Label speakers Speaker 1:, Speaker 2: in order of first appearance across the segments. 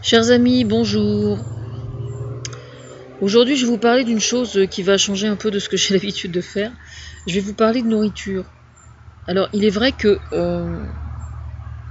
Speaker 1: Chers amis, bonjour. Aujourd'hui, je vais vous parler d'une chose qui va changer un peu de ce que j'ai l'habitude de faire. Je vais vous parler de nourriture. Alors, il est vrai que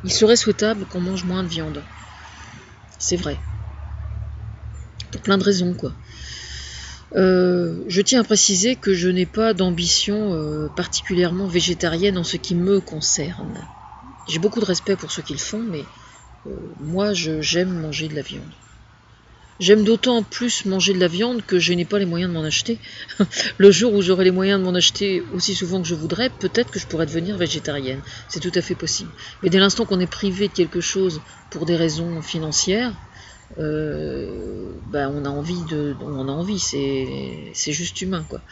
Speaker 1: il serait souhaitable qu'on mange moins de viande. C'est vrai. Pour plein de raisons, quoi. Je tiens à préciser que je n'ai pas d'ambition particulièrement végétarienne en ce qui me concerne. J'ai beaucoup de respect pour ceux qui le font, mais moi, j'aime manger de la viande. J'aime d'autant plus manger de la viande que je n'ai pas les moyens de m'en acheter. Le jour où j'aurai les moyens de m'en acheter aussi souvent que je voudrais, peut-être que je pourrais devenir végétarienne. C'est tout à fait possible. Mais dès l'instant qu'on est privé de quelque chose pour des raisons financières, on a envie, c'est juste humain, quoi.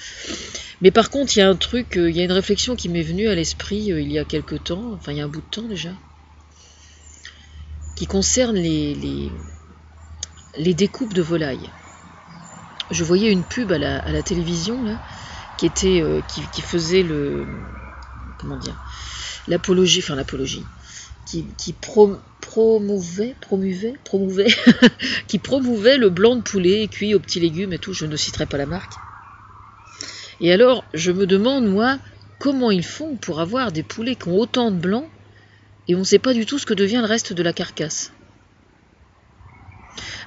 Speaker 1: Mais par contre, il y a un truc, il y a une réflexion qui m'est venue à l'esprit il y a quelque temps, enfin il y a un bout de temps déjà, qui concerne les découpes de volailles. Je voyais une pub à la télévision là, qui faisait l'apologie, qui promouvait qui promouvait le blanc de poulet cuit aux petits légumes et tout. Je ne citerai pas la marque. Et alors, je me demande moi comment ils font pour avoir des poulets qui ont autant de blanc et on ne sait pas du tout ce que devient le reste de la carcasse.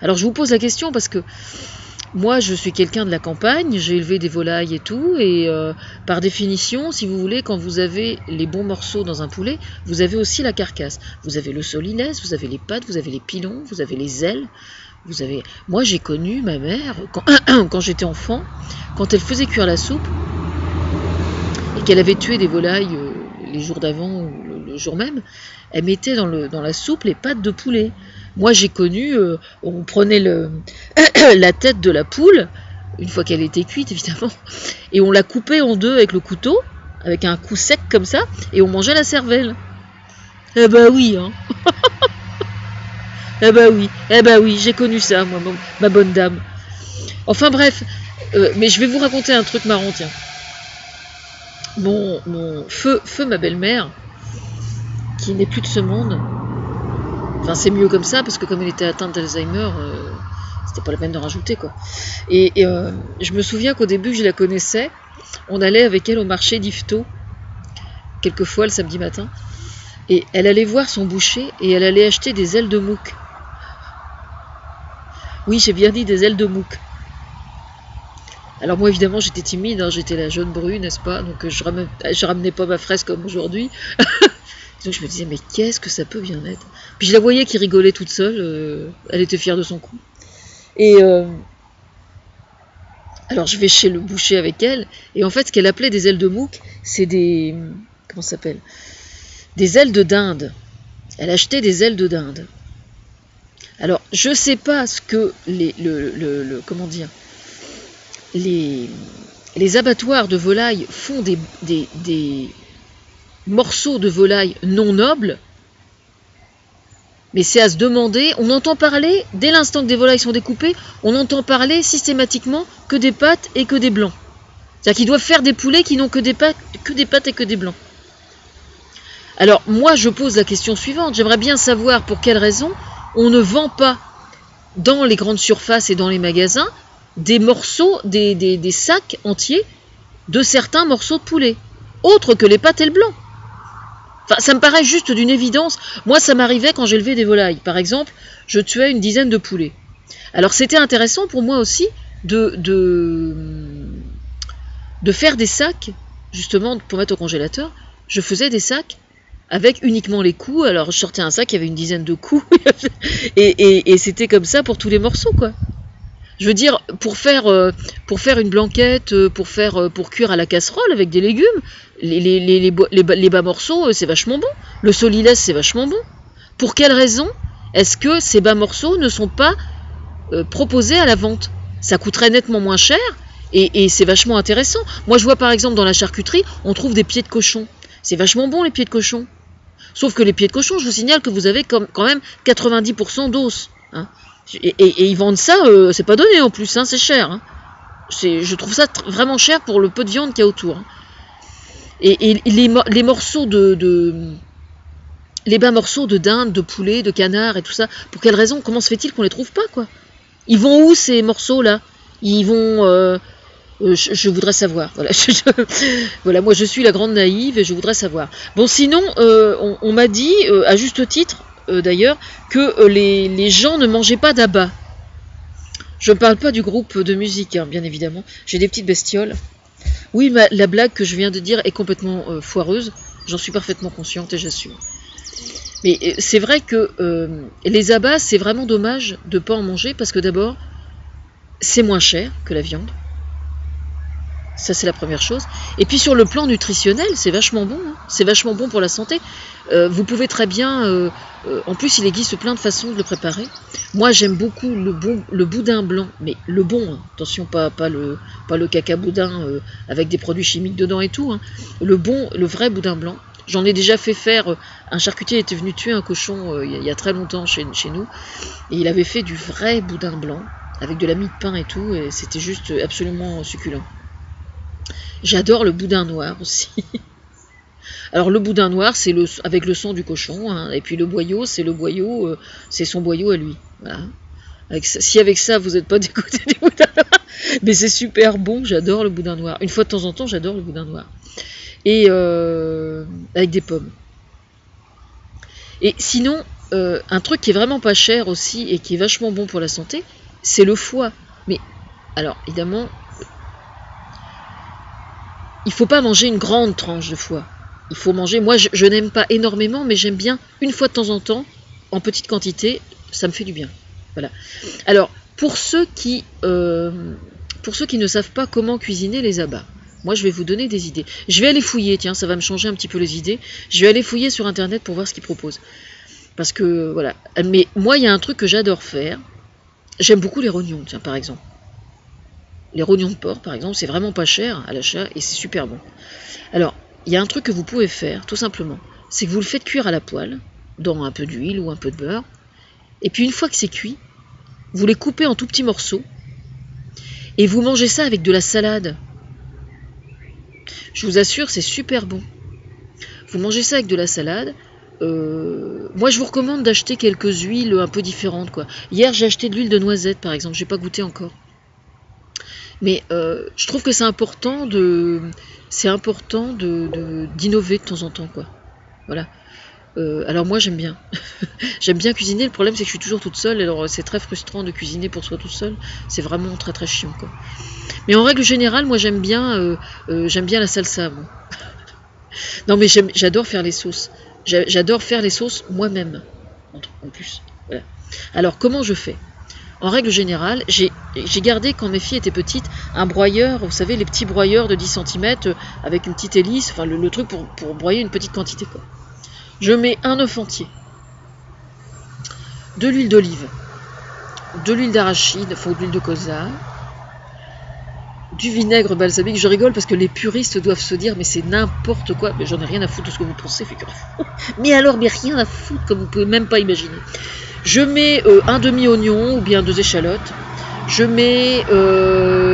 Speaker 1: Alors je vous pose la question parce que moi je suis quelqu'un de la campagne, j'ai élevé des volailles et tout, et par définition, si vous voulez, quand vous avez les bons morceaux dans un poulet, vous avez aussi la carcasse. Vous avez le solilès, vous avez les pattes, vous avez les pilons, vous avez les ailes, Moi j'ai connu ma mère, quand j'étais enfant, quand elle faisait cuire la soupe, et qu'elle avait tué des volailles les jours d'avant ou le jour même, elle mettait dans la soupe les pattes de poulet. Moi, j'ai connu, on prenait la tête de la poule, une fois qu'elle était cuite, évidemment, et on la coupait en deux avec le couteau, avec un coup sec comme ça, et on mangeait la cervelle. Eh ben oui, hein. Eh ben oui, j'ai connu ça, moi, ma bonne dame. Enfin bref, mais je vais vous raconter un truc marrant, tiens. Mon feu ma belle-mère, qui n'est plus de ce monde. Enfin, c'est mieux comme ça, parce que comme elle était atteinte d'Alzheimer, c'était pas la peine de rajouter, quoi. Et je me souviens qu'au début, je la connaissais. On allait avec elle au marché d'Yvetot, quelquefois le samedi matin. Et elle allait voir son boucher, et elle allait acheter des ailes de mouque. Oui, j'ai bien dit des ailes de mouque. Alors moi, évidemment, j'étais timide, hein, j'étais la jeune bru, n'est-ce pas? Donc je ramenais pas ma fraise comme aujourd'hui. Donc je me disais, mais qu'est-ce que ça peut bien être? Puis je la voyais qui rigolait toute seule, elle était fière de son coup. Et alors je vais chez le boucher avec elle, et en fait ce qu'elle appelait des ailes de mouque, c'est des... comment ça s'appelle? Des ailes de dinde. Elle achetait des ailes de dinde. Alors je sais pas ce que comment dire, les abattoirs de volailles font des morceaux de volaille non nobles, mais c'est à se demander. On entend parler, dès l'instant que des volailles sont découpées, on entend parler systématiquement que des pattes et que des blancs. C'est-à-dire qu'ils doivent faire des poulets qui n'ont que des pattes et que des blancs. Alors moi je pose la question suivante, j'aimerais bien savoir pour quelle raison on ne vend pas dans les grandes surfaces et dans les magasins des morceaux, des sacs entiers de certains morceaux de poulet, autres que les pattes et le blanc. Enfin, ça me paraît juste d'une évidence. Moi, ça m'arrivait quand j'élevais des volailles. Par exemple, je tuais une dizaine de poulets. Alors, c'était intéressant pour moi aussi de faire des sacs, justement, pour mettre au congélateur. Je faisais des sacs avec uniquement les coups. Alors, je sortais un sac, il y avait une dizaine de coups. et c'était comme ça pour tous les morceaux, quoi. Je veux dire, pour faire une blanquette, pour cuire à la casserole avec des légumes, les bas morceaux, c'est vachement bon. Le solilès, c'est vachement bon. Pour quelle raison est-ce que ces bas morceaux ne sont pas proposés à la vente? Ça coûterait nettement moins cher et c'est vachement intéressant. Moi, je vois par exemple dans la charcuterie, on trouve des pieds de cochon. C'est vachement bon, les pieds de cochon. Sauf que les pieds de cochon, je vous signale que vous avez quand même 90% d'os, hein. Et ils vendent ça, c'est pas donné en plus, hein, c'est cher. Hein. Je trouve ça vraiment cher pour le peu de viande qu'il y a autour. Hein. Et les morceaux de les bas morceaux de dinde, de poulet, de canard et tout ça, pour quelle raison? Comment se fait-il qu'on les trouve pas, quoi? Ils vont où, ces morceaux-là? Ils vont... je voudrais savoir. Voilà, voilà, moi je suis la grande naïve et je voudrais savoir. Bon, sinon, on m'a dit, à juste titre, d'ailleurs, que les gens ne mangeaient pas d'abats. Je ne parle pas du groupe de musique, hein, bien évidemment. J'ai des petites bestioles. Oui, la blague que je viens de dire est complètement foireuse. J'en suis parfaitement consciente et j'assume. Mais c'est vrai que les abats, c'est vraiment dommage de ne pas en manger parce que d'abord, c'est moins cher que la viande. Ça, c'est la première chose. Et puis sur le plan nutritionnel, c'est vachement bon. Hein. C'est vachement bon pour la santé. Vous pouvez très bien... en plus, il existe plein de façons de le préparer. Moi, j'aime beaucoup le boudin blanc. Mais le bon, hein. Attention, pas le caca boudin avec des produits chimiques dedans et tout. Hein. Le bon, le vrai boudin blanc. J'en ai déjà fait faire... un charcutier était venu tuer un cochon il y a très longtemps chez nous. Et il avait fait du vrai boudin blanc avec de la mie de pain et tout. Et c'était juste absolument succulent. J'adore le boudin noir aussi. Alors le boudin noir, c'est avec le sang du cochon, hein, et puis le boyau, c'est son boyau à lui. Voilà. Si avec ça, vous n'êtes pas dégoûté du boudin noir, mais c'est super bon, j'adore le boudin noir. Une fois de temps en temps, j'adore le boudin noir. Et avec des pommes. Et sinon, un truc qui est vraiment pas cher aussi, et qui est vachement bon pour la santé, c'est le foie. Mais, alors, évidemment... il ne faut pas manger une grande tranche de foie. Il faut manger... Moi, je n'aime pas énormément, mais j'aime bien une fois de temps en temps, en petite quantité, ça me fait du bien. Voilà. Alors, pour ceux qui ne savent pas comment cuisiner les abats, moi, je vais vous donner des idées. Je vais aller fouiller, tiens, ça va me changer un petit peu les idées. Je vais aller fouiller sur Internet pour voir ce qu'ils proposent. Parce que, voilà. Mais moi, il y a un truc que j'adore faire. J'aime beaucoup les rognons, tiens, par exemple. Les rognons de porc, par exemple, c'est vraiment pas cher à l'achat et c'est super bon. Alors, il y a un truc que vous pouvez faire, tout simplement, c'est que vous le faites cuire à la poêle, dans un peu d'huile ou un peu de beurre, et puis une fois que c'est cuit, vous les coupez en tout petits morceaux, et vous mangez ça avec de la salade. Je vous assure, c'est super bon. Vous mangez ça avec de la salade. Moi, je vous recommande d'acheter quelques huiles un peu différentes, quoi. Hier, j'ai acheté de l'huile de noisette, par exemple, j'ai pas goûté encore. Mais je trouve que c'est important d'innover de temps en temps, quoi. Voilà. Alors moi j'aime bien. J'aime bien cuisiner. Le problème c'est que je suis toujours toute seule. Alors c'est très frustrant de cuisiner pour soi toute seule. C'est vraiment très très chiant, quoi. Mais en règle générale, moi j'aime bien la salsa. Bon. Non mais j'adore faire les sauces. J'adore faire les sauces moi-même. En plus. Voilà. Alors comment je fais ? En règle générale, j'ai gardé, quand mes filles étaient petites, un broyeur, vous savez, les petits broyeurs de 10 cm avec une petite hélice, enfin le truc pour broyer une petite quantité, quoi. Je mets un œuf entier, de l'huile d'olive, de l'huile d'arachide, enfin de l'huile de colza, du vinaigre balsamique. Je rigole parce que les puristes doivent se dire, mais c'est n'importe quoi. Mais j'en ai rien à foutre de ce que vous pensez, figurez-vous. Mais alors, mais rien à foutre, comme vous pouvez même pas imaginer. Je mets un demi-oignon ou bien 2 échalotes. Je mets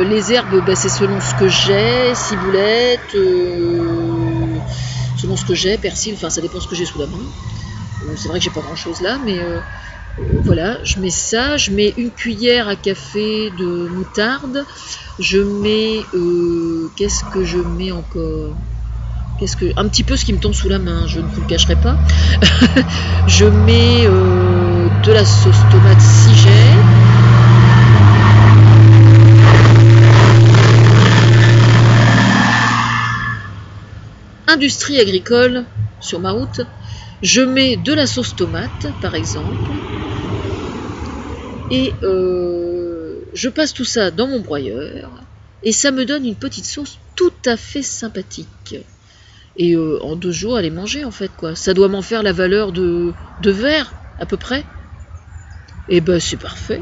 Speaker 1: les herbes, c'est selon ce que j'ai, ciboulette, selon ce que j'ai, persil, enfin ça dépend ce que j'ai sous la main. C'est vrai que j'ai pas grand chose là, mais voilà, je mets ça, je mets une cuillère à café de moutarde, je mets, qu'est-ce que je mets encore ? Un petit peu ce qui me tombe sous la main, je ne vous le cacherai pas. Je mets de la sauce tomate si j'ai. Industrie agricole sur ma route. Je mets de la sauce tomate, par exemple. Et je passe tout ça dans mon broyeur. Et ça me donne une petite sauce tout à fait sympathique. Et en 2 jours, aller manger, en fait, quoi. Ça doit m'en faire la valeur de verre, à peu près. Et ben, c'est parfait.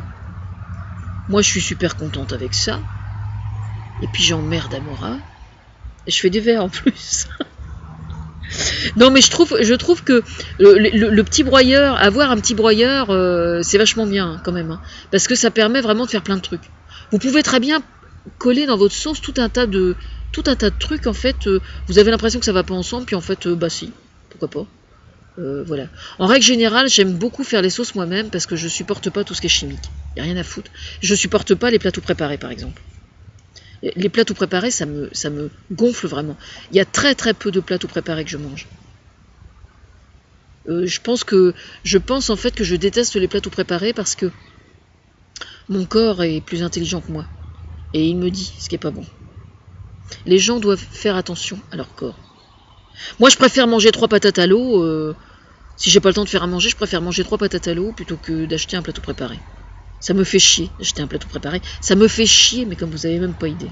Speaker 1: Moi, je suis super contente avec ça. Et puis, j'emmerde Amora. Et je fais des verres, en plus. Non, mais je trouve que le petit broyeur, avoir un petit broyeur, c'est vachement bien, hein, quand même. Hein, parce que ça permet vraiment de faire plein de trucs. Vous pouvez très bien coller dans votre sauce tout un tas de trucs, en fait. Vous avez l'impression que ça va pas ensemble, puis en fait, bah si, pourquoi pas. Voilà. En règle générale, j'aime beaucoup faire les sauces moi-même parce que je supporte pas tout ce qui est chimique. Y a rien à foutre. Je supporte pas les plats tout préparés, par exemple. Les plats tout préparés, ça me gonfle vraiment. Il y a très très peu de plats tout préparés que je mange. Je pense en fait que je déteste les plats tout préparés parce que mon corps est plus intelligent que moi. Et il me dit ce qui est pas bon. Les gens doivent faire attention à leur corps. Moi, je préfère manger 3 patates à l'eau. Si j'ai pas le temps de faire à manger, je préfère manger 3 patates à l'eau plutôt que d'acheter un plateau préparé. Ça me fait chier d'acheter un plateau préparé. Ça me fait chier, mais comme vous avez même pas idée.